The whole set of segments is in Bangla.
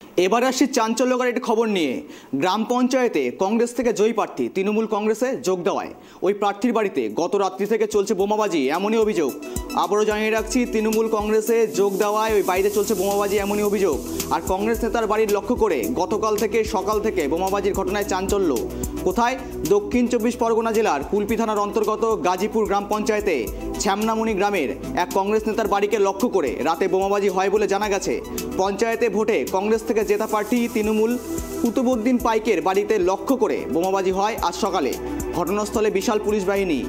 এবার আসছি চাঞ্চল্যকর একটি খবর নিয়ে। গ্রাম পঞ্চায়েতে কংগ্রেস থেকে জয়ী প্রার্থী তৃণমূল কংগ্রেসে যোগ দেওয়ায় ওই প্রার্থীর বাড়িতে গত রাত্রি থেকে চলছে বোমাবাজি, এমনই অভিযোগ। আবারও জানিয়ে রাখছি, তৃণমূল কংগ্রেসে যোগ দেওয়ায় ওই বাড়িতে চলছে বোমাবাজি, এমনই অভিযোগ। আর কংগ্রেস নেতার বাড়ির লক্ষ্য করে গতকাল থেকে সকাল থেকে বোমাবাজির ঘটনায় চাঞ্চল্য। কোথায়? দক্ষিণ 24 পরগনা জেলার কুলপি থানার অন্তর্গত গাজীপুর গ্রাম পঞ্চায়েতে ছ্যামনামণি গ্রামের এক কংগ্রেস নেতার বাড়িকে লক্ষ্য করে রাতে বোমাবাজি হয় বলে জানা গেছে। পঞ্চায়েতে ভোটে কংগ্রেস থেকে জেতা প্রার্থী তৃণমূল কুতুবুদ্দিন পাইকের বাড়িতে লক্ষ্য করে বোমাবাজি হয় আজ সকালে। ঘটনাস্থলে বিশাল পুলিশ বাহিনী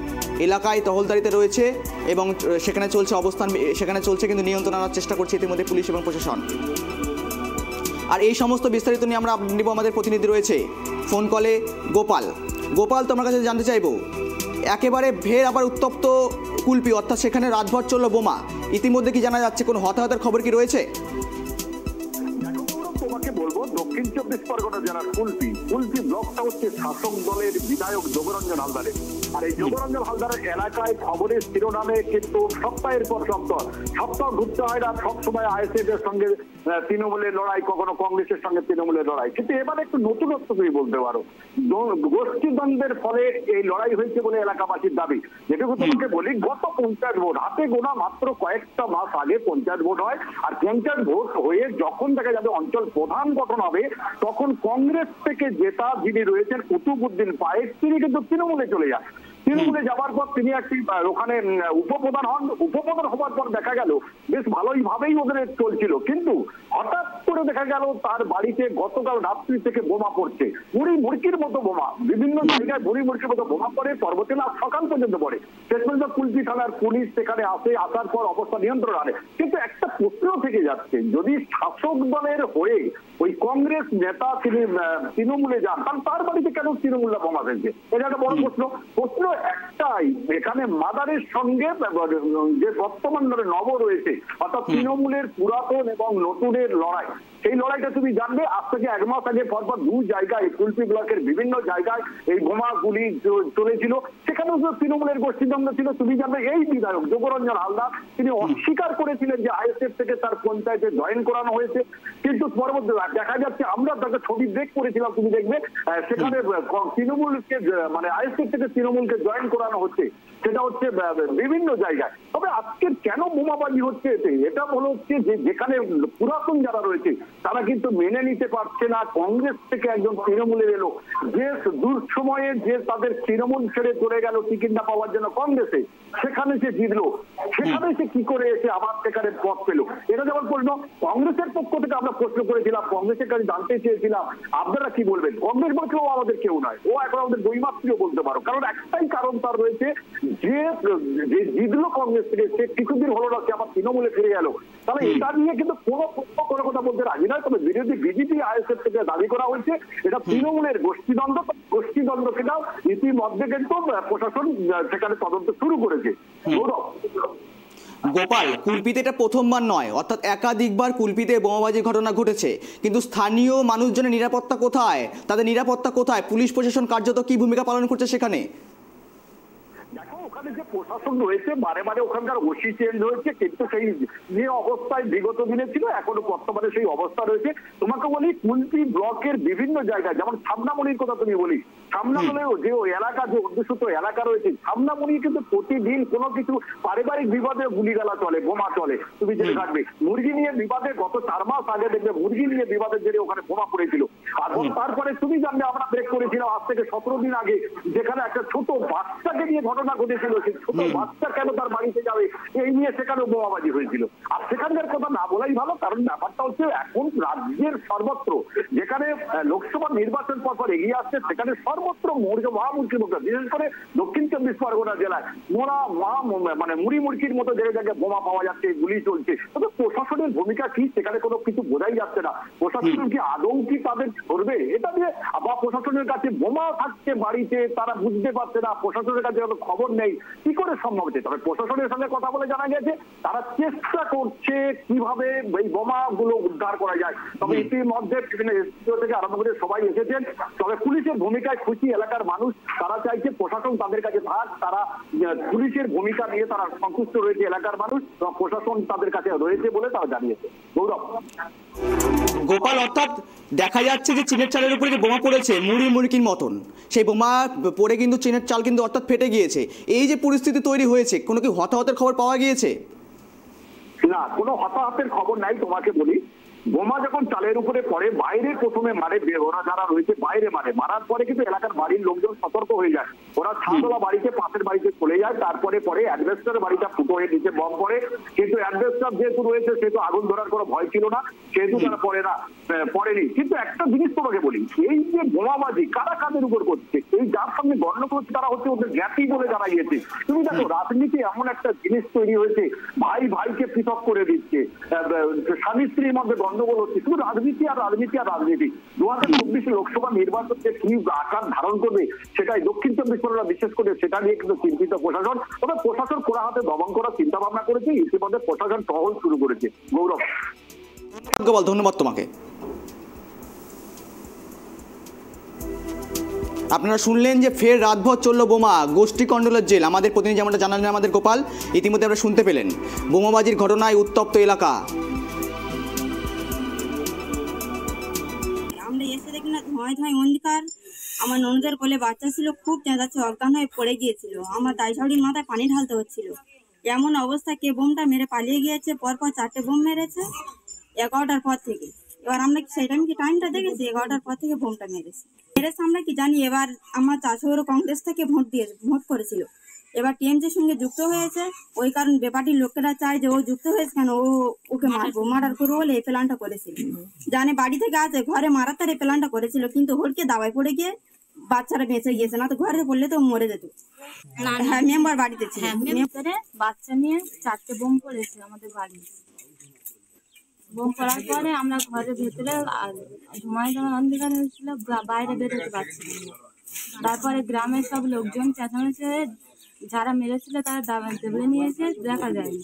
এলাকায় টহলদারিতে রয়েছে এবং সেখানে চলছে কিন্তু নিয়ন্ত্রণ আনার চেষ্টা করছে ইতিমধ্যে পুলিশ এবং প্রশাসন। আর এই সমস্ত বিস্তারিত নিয়ে আমরা নিব, আমাদের প্রতিনিধি রয়েছে ফোন কলে গোপাল, তোমার কাছে জানতে চাইবো, একেবারে ফের আবার উত্তপ্ত কুলপি, অর্থাৎ সেখানে রাতভর চলল বোমা। ইতিমধ্যে কি জানা যাচ্ছে, কোনো হতাহতের খবর কি রয়েছে? তোমাকে বলবো, দক্ষিণ 24 পরগনা জেলার কুলপি ব্লকটা হচ্ছে শাসক দলের বিধায়ক যোগরঞ্জন হালদারের। আর এই যোগরঞ্জন হালদারের এলাকায় খবরের শিরোনামে কিন্তু সপ্তাহের পর সপ্তাহ ঘুরতে হয় না। সবসময় আইএসএফ এর সঙ্গে তৃণমূলের লড়াই, কখনো কংগ্রেসের সঙ্গে তৃণমূলের লড়াই। কিন্তু এবার একটু নতুনত্ব তুমি বলতে পারো, গোষ্ঠীদ্বন্দ্বের ফলে এই লড়াই হয়েছে বলে এলাকাবাসীর দাবি। যেটুকু তোমাকে বলি, গত পঞ্চায়েত ভোট হাতে গোনা মাত্র কয়েকটা মাস আগে পঞ্চায়েত ভোট হয়। আর পঞ্চায়েত ভোট হয়ে যখন দেখা যাবে অঞ্চল প্রধান গঠন হবে, তখন কংগ্রেস থেকে জেতা যিনি রয়েছেন কুতুবুদ্দিন পাইক, তিনি কিন্তু তৃণমূলে চলে যান। তৃণমূলে যাওয়ার পর তিনি একটি ওখানে উপপ্রধান হন। উপপ্রধান হওয়ার পর দেখা গেল বেশ ভালোইভাবেই ওদের চলছিল, কিন্তু হঠাৎ করে দেখা গেল তার বাড়িতে গতকাল রাত্রি থেকে বোমা পড়ছে, মুড়ির মতো বোমা, বিভিন্ন জায়গায় মুড়ির মতো বোমা পড়ে, পরবর্তী রাত সকাল পর্যন্ত পড়ে। শেষ পর্যন্ত কুলপি থানার পুলিশ সেখানে আসার পর অবস্থা নিয়ন্ত্রণ আনে। কিন্তু একটা প্রশ্ন থেকে যাচ্ছে, যদি শাসক দলের হয়ে ওই কংগ্রেস নেতা তিনি তৃণমূলে যান, তার বাড়িতে কেন তৃণমূলরা বোমা ফেলছে? এটা একটা বড় প্রশ্ন একটাই, এখানে মাদারের সঙ্গে যে বর্তমান নব রয়েছে, অর্থাৎ তৃণমূলের পুরাতন এবং নতুনের লড়াই, সেই লড়াইটা তুমি জানবে। আজ থেকে 1 মাস আগে পরপর 2 জায়গায় কুলপি ব্লকের বিভিন্ন জায়গায় এই বোমাগুলি চলেছিল, সেখানেও তৃণমূলের গোষ্ঠীদ্বন্দ্ব ছিল। তুমি জানবে এই বিধায়ক যোগরঞ্জন হালদার তিনি অস্বীকার করেছিলেন যে আইএসএফ থেকে তার পঞ্চায়েতে জয়েন করানো হয়েছে, কিন্তু পরবর্তী দেখা যাচ্ছে, আমরা তাকে ছবি ব্রেক করেছিলাম, তুমি দেখবে সেখানে তৃণমূলকে মানে আইএসএফ থেকে তৃণমূলকে জয়েন করানো হচ্ছে, সেটা হচ্ছে বিভিন্ন জায়গায়। তবে আজকে কেন বোমাবাজি হচ্ছে এটা হচ্ছে যে যেখানে পুরাতন যারা রয়েছে তারা কিন্তু মেনে নিতে পারছে না কংগ্রেস থেকে একজন তৃণমূলে এলো, যে দুঃসময়ে যে তাদের তৃণমূল ছেড়ে চলে গেল টিকিট না পাওয়ার জন্য কংগ্রেসে, সেখানে সে জিতলো, সেখানে সে কি করে এসে আবার সেখানে পথ পেল। এটা যেমন প্রশ্ন কংগ্রেসের পক্ষ থেকে আমরা প্রশ্ন করেছিলাম, কংগ্রেসের কাছে জানতে চেয়েছিলাম আপনারা কি বলবেন। কংগ্রেস বলছে ও আমাদের কেউ নয়, ও এখন আমাদের বৈমাত্রীও বলতে পারো, কারণ একটাই কারণ তার রয়েছে, যে জিতলো কংগ্রেস থেকে সে কিছুদিন হলো না, সে আবার তৃণমূলে ফিরে গেল। তাহলে এটা নিয়ে কিন্তু কোনো কথা বলতে রাজি নয়। তবে বিরোধী বিজেপি আইএসএফ থেকে দাবি করা হয়েছে এটা তৃণমূলের গোষ্ঠীদ্বন্দ্ব কিনা ইতিমধ্যে কিন্তু প্রশাসন সেখানে তদন্ত শুরু করেছে। গোপাল, কুলপিতে এটা প্রথমবার নয়, অর্থাৎ একাধিকবার কুলপিতে বোমাবাজির ঘটনা ঘটেছে, কিন্তু স্থানীয় মানুষজনের নিরাপত্তা কোথায়? তাদের নিরাপত্তা কোথায়? পুলিশ প্রশাসন কার্যত কি ভূমিকা পালন করছে সেখানে? ওখানে যে প্রশাসন রয়েছে, বারে ওখানকার ওসি চেঞ্জ হয়েছে, কিন্তু সেই যে অবস্থায় বিগত দিনে ছিল এখনো বর্তমানে সেই অবস্থা রয়েছে। তোমাকে বলি, কুলপি ব্লকের বিভিন্ন জায়গায়, যেমন ছামনামণির কথা তুমি বলি, ছামনামণিও যে এলাকা, যে অধ্যুষিত এলাকা রয়েছে, ছামনামণি কিন্তু প্রতিদিন কোনো কিছু পারিবারিক বিবাদে গুলিগালা চলে, বোমা চলে। তুমি জেনে থাকবে মুরগি নিয়ে বিবাদে গত 4 মাস আগে দেখবে মুরগি নিয়ে বিবাদের জেরে ওখানে বোমা পড়েছিল। আর তারপরে তুমি জানবে, আমরা ব্রেক করেছিলাম আজ থেকে 17 দিন আগে, যেখানে একটা ছোট বাচ্চাকে নিয়ে ঘটনা ঘটেছিল। ছোট বাচ্চা কেন তার বাড়িতে যাবে, এই নিয়ে সেখানেও বোমাবাজি হয়েছিল। আর সেখানকার কথা না বলাই ভালো, কারণ ব্যাপারটা হচ্ছে এখন রাজ্যের সর্বত্র যেখানে লোকসভা নির্বাচন পর এগিয়ে আসছে, সেখানে সর্বত্র মহামুরগির মতো, বিশেষ করে দক্ষিণ 24 পরগনা জেলায় মানে মুড়ির মতো জায়গায় বোমা পাওয়া যাচ্ছে, গুলি চলছে। তবে প্রশাসনের ভূমিকা কি সেখানে কোনো কিছু বোঝাই যাচ্ছে না। প্রশাসন কি আদৌ কি তাদের ধরবে এটা নিয়ে, বা প্রশাসনের কাছে বোমা থাকছে বাড়িতে, তারা বুঝতে পারছে না, প্রশাসনের কাছে খবর নেই, কি করে সম্ভব হচ্ছে? তবে প্রশাসনের সঙ্গে কথা বলে জানা গেছে তারা চেষ্টা করছে কিভাবে এই বোমাগুলো উদ্ধার করা যায়। তবে ইতিমধ্যে বিভিন্ন এসডিও থেকে আরম্ভ করে সবাই এসেছেন। তবে পুলিশের ভূমিকায় খুশি এলাকার মানুষ, তারা চাইছে প্রশাসন তাদের কাছে থাক, তারা পুলিশের ভূমিকা নিয়ে তারা সন্তুষ্ট রয়েছে এলাকার মানুষ, এবং প্রশাসন তাদের কাছে রয়েছে বলে তারা জানিয়েছে। গৌরব। গোপাল, অর্থাৎ দেখা যাচ্ছে যে চিনের চালের উপরে যে বোমা পড়েছে মুড়কির মতন, সেই বোমা পড়ে কিন্তু চিনের চাল কিন্তু অর্থাৎ ফেটে গিয়েছে। এই যে পরিস্থিতি তৈরি হয়েছে, কোনো কি হতাহতের খবর পাওয়া গিয়েছে? না, কোনো হতাহতের খবর নাই। তোমাকে বলি, বোমা যখন চালের উপরে পড়ে বাইরে প্রথমে মারে, ওরা যারা রয়েছে বাইরে মারার পরে কিন্তু এলাকার বাড়ির লোকজন সতর্ক হয়ে যায়। ওরা ছাদওয়ালা বাড়িতে, পাশের বাড়িতে চলে যায়। তারপরে অ্যাডভেস্টারের বাড়িটা ফুটো হয়ে নিচে বম পড়ে। কিন্তু অ্যাডভেস্টার যেহেতু রয়েছে সেহেতু আগুন ধরার কোনো ভয় ছিল না, সেহেতু তারা পড়েনি। কিন্তু একটা জিনিস তোমাকে বলি, এই যে বোমাবাজি কারা কাদের উপর করছে, এই যার সঙ্গে গণ্য করছে তারা হচ্ছে ওদের জ্ঞাতি বলে জানা গিয়েছে। তুমি দেখো, রাজনীতি এমন একটা জিনিস তৈরি হয়েছে, ভাই ভাইকে পৃথক করে দিচ্ছে, স্বামী স্ত্রীর মধ্যে গন্ডগোল হচ্ছে। শুধু রাজনীতি আর রাজনীতি আর রাজনীতি। 2024 লোকসভা নির্বাচনকে কি আকার ধারণ করবে সেটাই দক্ষিণ চব্বিশ পরগনা বিশেষ করে সেটা নিয়ে কিন্তু চিন্তিত প্রশাসন। তবে প্রশাসন কোন হাতে দমন করার চিন্তা ভাবনা করেছে, ইতিমধ্যে প্রশাসন টহল শুরু করেছে। গৌরব। গোপাল, ধন্যবাদ তোমাকে। আপনারা শুনলেন যে ফের রাতভর চলল বোমা, গোষ্ঠী কন্ডলের জেল। আমাদের প্রতিনিধি যেমনটা জানালেন আমাদের গোপাল, ইতিমধ্যে আমরা শুনতে পেলেন বোমাবাজির ঘটনায় উত্তপ্ত এলাকা। আমরা এসে দেখি না ধোঁয়ায় অন্ধকার। আমার ননদের কোলে বাচ্চা ছিল, খুব চেঁচাচ্ছে, অজ্ঞান হয়ে পড়ে গিয়েছিল। আমার দাই শাশুড়ির মাথায় পানি ঢালতে হচ্ছিল। এমন অবস্থা, কে বোমটা মেরে পালিয়ে গিয়েছে। পরপর 4টে বোম মেরেছে 11টার পর থেকে। এবার আমরা সেই টাইমটা দেখেছি, 11টার পর থেকে বোমটা মেরেছে। আমরা কি জানি। এবার আমার চাচুরও কংগ্রেস থেকে ভোট করেছিল, এবার টিএমসির সঙ্গে যুক্ত হয়েছে। ওই কারণ বেপার্টির লোকেরা চায় যে ও যুক্ত হয়েছে কেন, ওকে মার্ডার করবো বলে এই প্ল্যানটা করেছিল। জানে বাড়ি থেকে আছে, ঘরে মারার তার এই প্ল্যানটা করেছিল, কিন্তু হলকে দাওয়ায় পড়ে গিয়ে বাচ্চারা বেঁচে গিয়েছে, না তো ঘরে পড়লে তো মরে যেত। হ্যাঁ, মেম্বার বাড়িতে ছিল। বাচ্চা নিয়ে 4টে বোম পড়েছে আমাদের বাড়ি। বোম পড়ার পরে আমরা ঘরের ভেতরে ধোঁয়ায় যখন অন্ধকার হয়েছিল, বাইরে বেরোতে পারছিলাম না। তারপরে গ্রামের সব লোকজন চেঁচামেচি, যারা মেরেছিল তারা দেবলে নিয়েছে, দেখা যায়নি।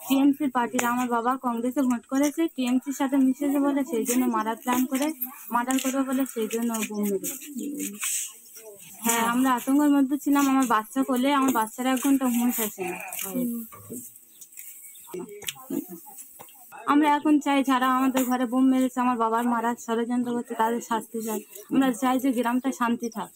টিএমসির পার্টিরা, আমার বাবা কংগ্রেসে ভোট করেছে, টিএমসির সাথে মিশেছে বলে সেই জন্য মারার প্ল্যান করে মার্ডার করবে বলে সেই জন্য বোম মেরেছে। হ্যাঁ, আমরা আতঙ্কের মধ্যে ছিলাম। আমার বাচ্চা কোলে, আমার বাচ্চারা 1 ঘন্টা হুঁশ আছে না। আমরা এখন চাই যারা আমাদের ঘরে বোম মেরেছে, আমার বাবার মারার ষড়যন্ত্র করছে, তাদের শাস্তি চাই। আমরা চাই যে গ্রামটা শান্তি থাক।